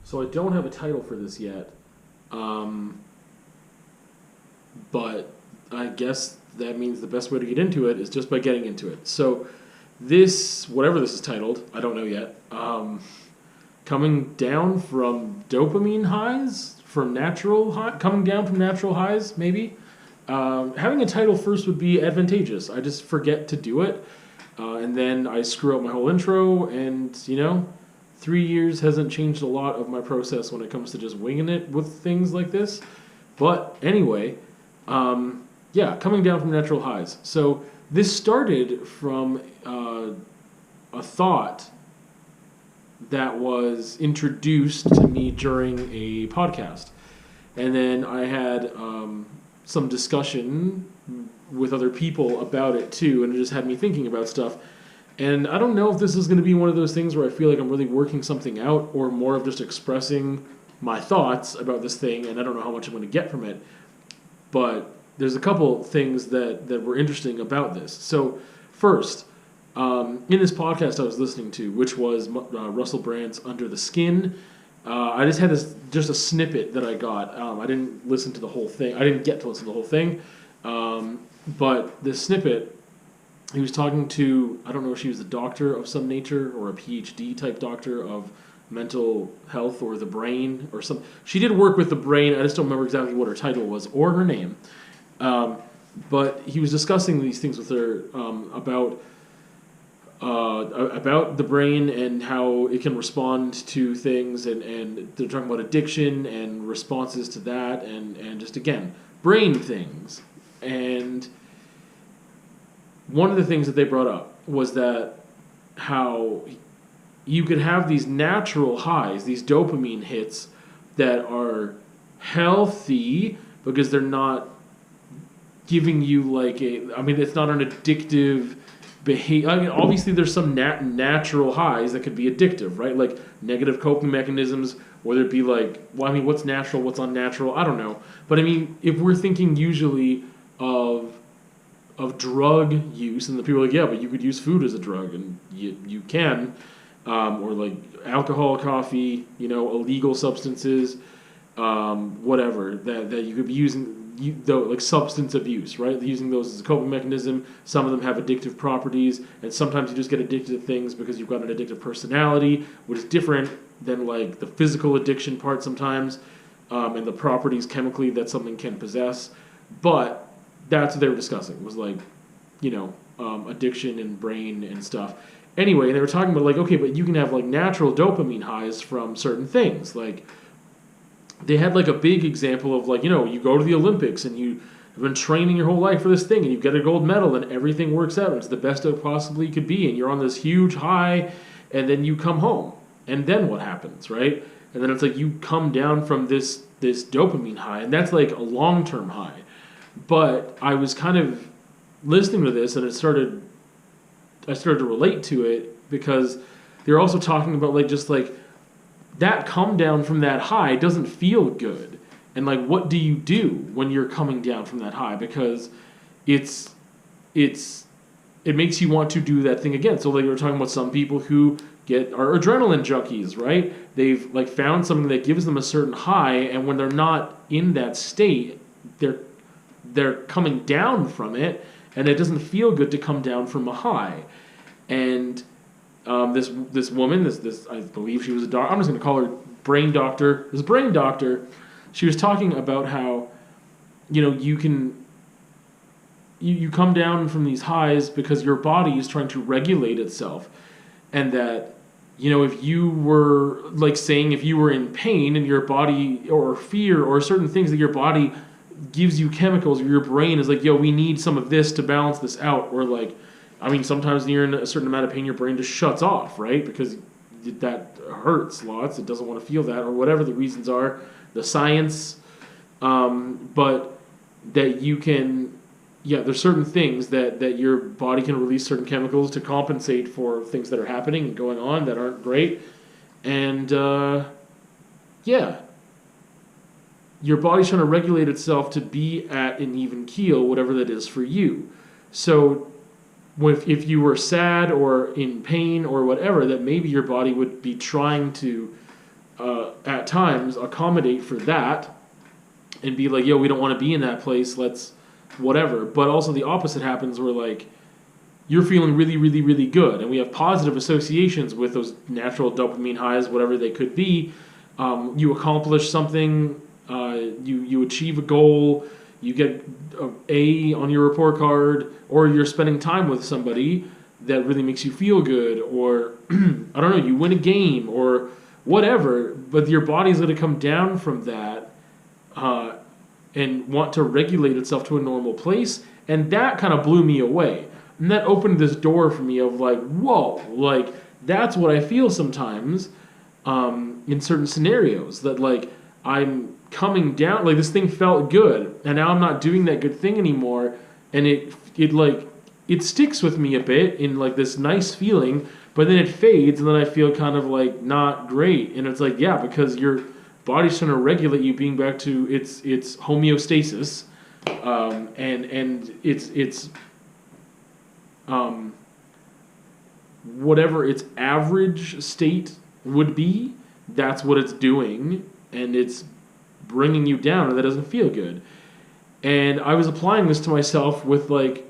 So I don't have a title for this yet, but I guess that means the best way to get into it is just by getting into it. So this, whatever this is titled, I don't know yet, coming down from dopamine highs, coming down from natural highs, maybe. Having a title first would be advantageous. I just forget to do it, and then I screw up my whole intro, and 3 years hasn't changed a lot of my process when it comes to just winging it with things like this. But anyway, coming down from natural highs. So this started from a thought that was introduced to me during a podcast. And then I had some discussion with other people about it too, and it just had me thinking about stuff. And I don't know if this is going to be one of those things where I feel like I'm really working something out, or more of just expressing my thoughts about this thing, and I don't know how much I'm going to get from it. But there's a couple things that were interesting about this. So first, in this podcast I was listening to, which was Russell Brand's Under the Skin, I just had just a snippet that I got. I didn't listen to the whole thing. I didn't get to listen to the whole thing. But this snippet, he was talking to, I don't know if she was a doctor of some nature or a PhD type doctor of mental health or the brain or some. She did work with the brain. I just don't remember exactly what her title was or her name. But he was discussing these things with her about the brain and how it can respond to things, and they're talking about addiction and responses to that, and just, again, brain things. And one of the things that they brought up was that how you could have these natural highs, these dopamine hits that are healthy because they're not giving you it's not an addictive behavior. I mean, obviously there's some natural highs that could be addictive, right? Like negative coping mechanisms, whether it be what's natural, what's unnatural, I don't know. But I mean, if we're thinking usually of drug use, and the people are like, yeah, but you could use food as a drug, and you can, or like alcohol, coffee, illegal substances, whatever that you could be using. Like substance abuse, right? Using those as a coping mechanism. Some of them have addictive properties, and sometimes you just get addicted to things because you've got an addictive personality, which is different than like the physical addiction part sometimes, and the properties chemically that something can possess. But that's what they were discussing, was addiction and brain and stuff. Anyway, they were talking about okay, but you can have natural dopamine highs from certain things, they had a big example of you go to the Olympics and you have been training your whole life for this thing and you get a gold medal and everything works out. It's the best it possibly could be and you're on this huge high, and then you come home and then what happens, right? And then it's you come down from this dopamine high, and that's a long-term high. But I was kind of listening to this and I started to relate to it, because they're also talking about that come down from that high doesn't feel good. And what do you do when you're coming down from that high? Because it makes you want to do that thing again. So you were talking about some people who are adrenaline junkies, right? They've found something that gives them a certain high, and when they're not in that state, they're coming down from it, and it doesn't feel good to come down from a high. And this woman, this I believe she was a doctor. I'm just going to call her brain doctor. This brain doctor, she was talking about how, you come down from these highs because your body is trying to regulate itself, and that, if you were saying if you were in pain and your body, or fear, or certain things that your body gives you chemicals, or your brain is we need some of this to balance this out, or sometimes when you're in a certain amount of pain, your brain just shuts off, right? Because that hurts lots. It doesn't want to feel that, or whatever the reasons are, the science. But that you can, there's certain things that your body can release certain chemicals to compensate for things that are happening and going on that aren't great. And, your body's trying to regulate itself to be at an even keel, whatever that is for you. So if you were sad or in pain or whatever, that maybe your body would be trying to at times accommodate for that and be like, yo, we don't want to be in that place, let's whatever. But also the opposite happens where like you're feeling really, really, really good, and we have positive associations with those natural dopamine highs, whatever they could be. You accomplish something, you achieve a goal, you get an A on your report card, or you're spending time with somebody that really makes you feel good, or I don't know, you win a game or whatever, but your body's going to come down from that and want to regulate itself to a normal place, and that kind of blew me away. And that opened this door for me of like, whoa, like that's what I feel sometimes in certain scenarios, that like I'm coming down, like this thing felt good, and now I'm not doing that good thing anymore, and it sticks with me a bit in like this nice feeling, but then it fades, and then I feel kind of like not great, and it's like, yeah, because your body's trying to regulate you being back to its homeostasis, and it's whatever its average state would be, that's what it's doing, and it's bringing you down, and that doesn't feel good. And I was applying this to myself with like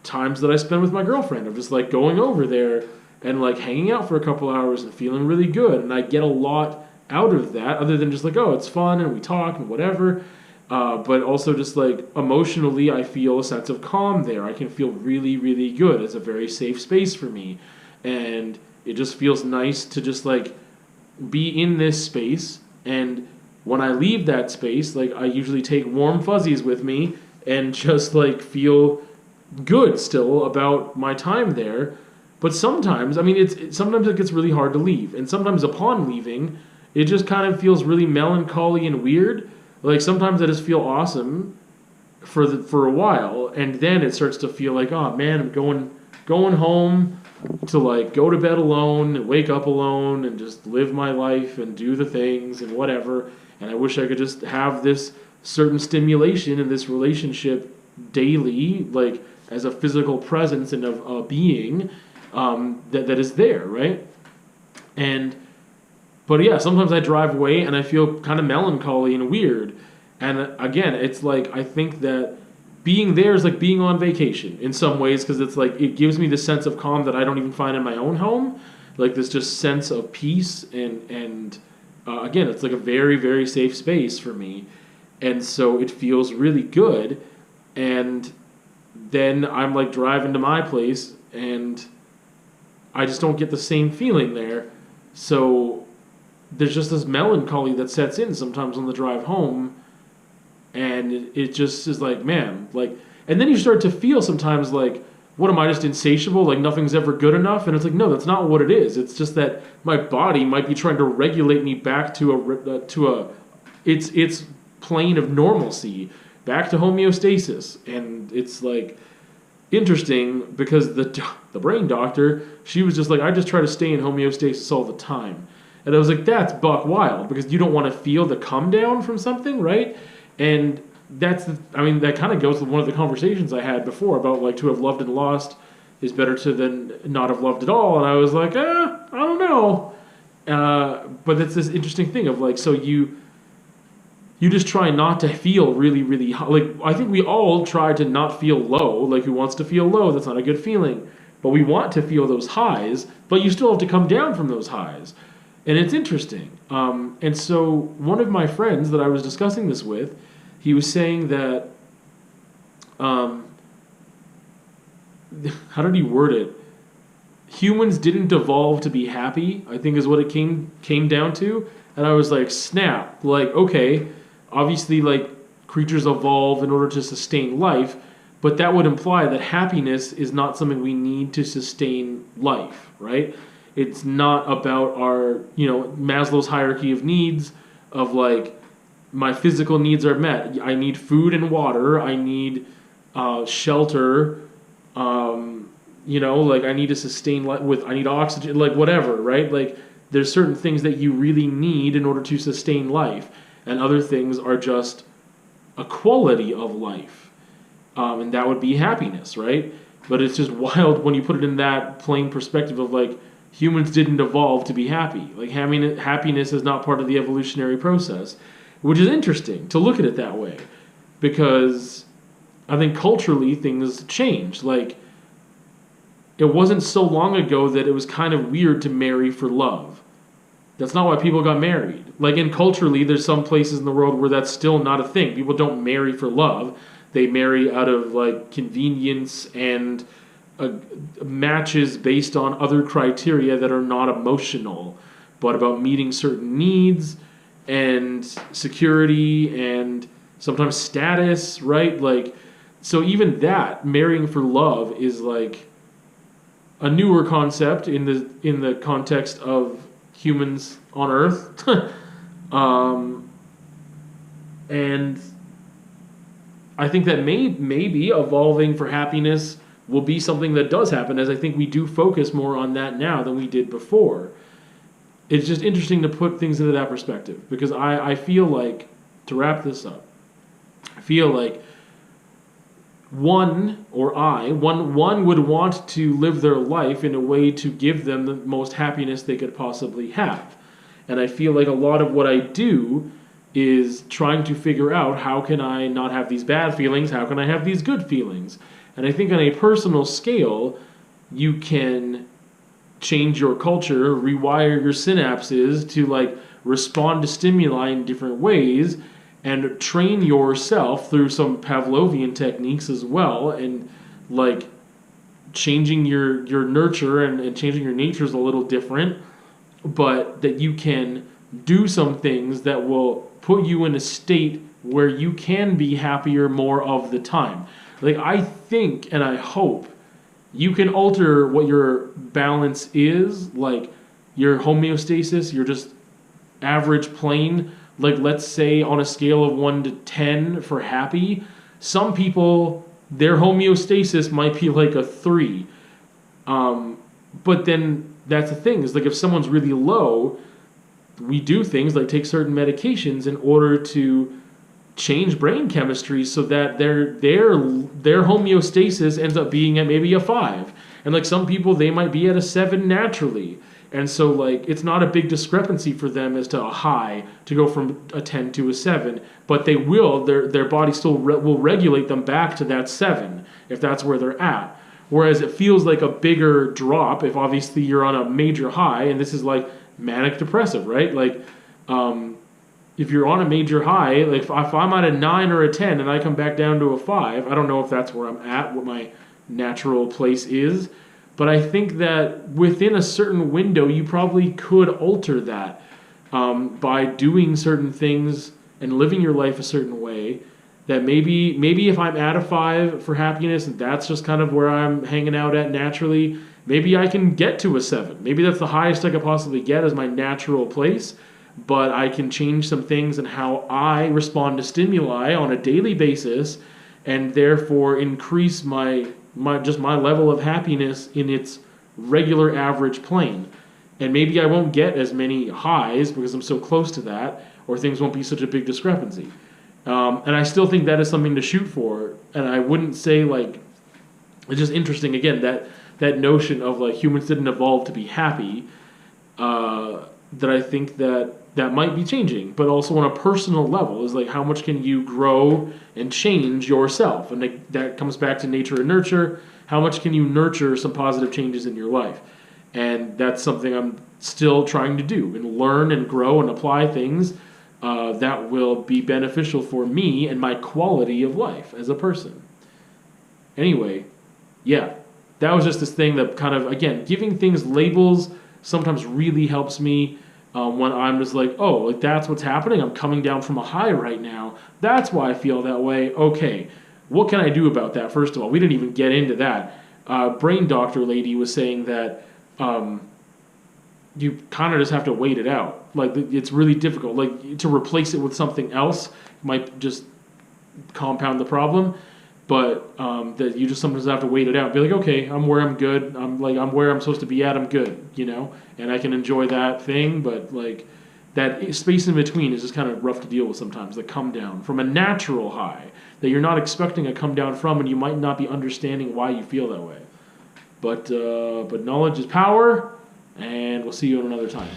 times that I spend with my girlfriend of just like going over there and like hanging out for a couple hours and feeling really good, and I get a lot out of that other than just like, oh, it's fun and we talk and whatever. But also just like emotionally, I feel a sense of calm there. I can feel really, really good. It's a very safe space for me. And it just feels nice to just like be in this space. And when I leave that space, like I usually take warm fuzzies with me and just like feel good still about my time there. But sometimes, I mean, sometimes it gets really hard to leave. And sometimes upon leaving, it just kind of feels really melancholy and weird. Like sometimes I just feel awesome for a while, and then it starts to feel like, oh man, I'm going home to like go to bed alone and wake up alone and just live my life and do the things and whatever. And I wish I could just have this certain stimulation in this relationship daily, like as a physical presence and a being that is there, right? But yeah, sometimes I drive away and I feel kind of melancholy and weird. And again, it's like I think that being there is like being on vacation in some ways, because it's like it gives me the sense of calm that I don't even find in my own home. Like this just sense of peace and again, it's like a very, very safe space for me. And so it feels really good. And then I'm like driving to my place and I just don't get the same feeling there. So there's just this melancholy that sets in sometimes on the drive home, and it just is like, man, like, and then you start to feel sometimes like, what am I, just insatiable? Like nothing's ever good enough? And it's like, no, that's not what it is. It's just that my body might be trying to regulate me back to its plane of normalcy, back to homeostasis. And it's like interesting because the brain doctor, she was just like, I just try to stay in homeostasis all the time. And I was like, that's buck wild, because you don't want to feel the come down from something, right? And that kind of goes with one of the conversations I had before about like to have loved and lost is better to than not have loved at all. And I was like, I don't know. But it's this interesting thing of like, so you just try not to feel really, really high. Like, I think we all try to not feel low. Like, who wants to feel low? That's not a good feeling. But we want to feel those highs, but you still have to come down from those highs. And it's interesting. And so one of my friends that I was discussing this with, he was saying that, how did he word it? Humans didn't evolve to be happy, I think is what it came down to. And I was like, snap. Like, okay, obviously, like, creatures evolve in order to sustain life, but that would imply that happiness is not something we need to sustain life, right? It's not about our, Maslow's hierarchy of needs of like, my physical needs are met. I need food and water. I need shelter. Like I need to sustain I need oxygen, like whatever, right? Like there's certain things that you really need in order to sustain life, and other things are just a quality of life, and that would be happiness, right? But it's just wild when you put it in that plain perspective of like, humans didn't evolve to be happy. Like happiness is not part of the evolutionary process, which is interesting to look at it that way, because I think culturally things change. Like, it wasn't so long ago that it was kind of weird to marry for love. That's not why people got married. Like, in culturally, there's some places in the world where that's still not a thing. People don't marry for love. They marry out of, like, convenience and matches based on other criteria that are not emotional, but about meeting certain needs and security and sometimes status, right? Like, so even that, marrying for love, is like a newer concept in the context of humans on Earth. And I think that maybe evolving for happiness will be something that does happen, as I think we do focus more on that now than we did before. It's just interesting to put things into that perspective, because I feel like, to wrap this up, I feel like one would want to live their life in a way to give them the most happiness they could possibly have. And I feel like a lot of what I do is trying to figure out, how can I not have these bad feelings? How can I have these good feelings? And I think on a personal scale, you can change your culture, rewire your synapses to like respond to stimuli in different ways, and train yourself through some Pavlovian techniques as well, and like changing your nurture and changing your nature is a little different, but that you can do some things that will put you in a state where you can be happier more of the time. Like, I think and I hope you can alter what your balance is, like your homeostasis, your just average plane. Like, let's say on a scale of 1 to 10 for happy, some people, their homeostasis might be like a 3. But then that's the thing, is like, if someone's really low, we do things like take certain medications in order to change brain chemistry so that their homeostasis ends up being at maybe a 5. And like, some people, they might be at a 7 naturally. And so, like, it's not a big discrepancy for them as to a high to go from a 10 to a 7, but they will, their body still will regulate them back to that 7 if that's where they're at. Whereas it feels like a bigger drop if obviously you're on a major high, and this is like manic depressive, right? Like, if you're on a major high, like if I'm at a 9 or a 10 and I come back down to a 5, I don't know if that's where I'm at, what my natural place is. But I think that within a certain window, you probably could alter that by doing certain things and living your life a certain way. That maybe if I'm at a 5 for happiness, and that's just kind of where I'm hanging out at naturally, maybe I can get to a 7. Maybe that's the highest I could possibly get as my natural place. But I can change some things in how I respond to stimuli on a daily basis, and therefore increase my level of happiness in its regular average plane. And maybe I won't get as many highs because I'm so close to that, or things won't be such a big discrepancy. And I still think that is something to shoot for. And I wouldn't say, like, it's just interesting, again, that notion of like humans didn't evolve to be happy, that I think that might be changing. But also on a personal level is like, how much can you grow and change yourself? And that comes back to nature and nurture. How much can you nurture some positive changes in your life? And that's something I'm still trying to do, and learn and grow and apply things that will be beneficial for me and my quality of life as a person. Anyway, yeah, that was just this thing that kind of, again, giving things labels sometimes really helps me when I'm just like, oh, like that's what's happening. I'm coming down from a high right now. That's why I feel that way. Okay, what can I do about that? First of all, we didn't even get into that. Brain doctor lady was saying that you kind of just have to wait it out. Like, it's really difficult. Like, to replace it with something else might just compound the problem. But that you just sometimes have to wait it out. Be like, okay, I'm where I'm good. I'm where I'm supposed to be at. I'm good, and I can enjoy that thing. But like, that space in between is just kind of rough to deal with sometimes. The come down from a natural high that you're not expecting a come down from, and you might not be understanding why you feel that way. But knowledge is power, and we'll see you at another time.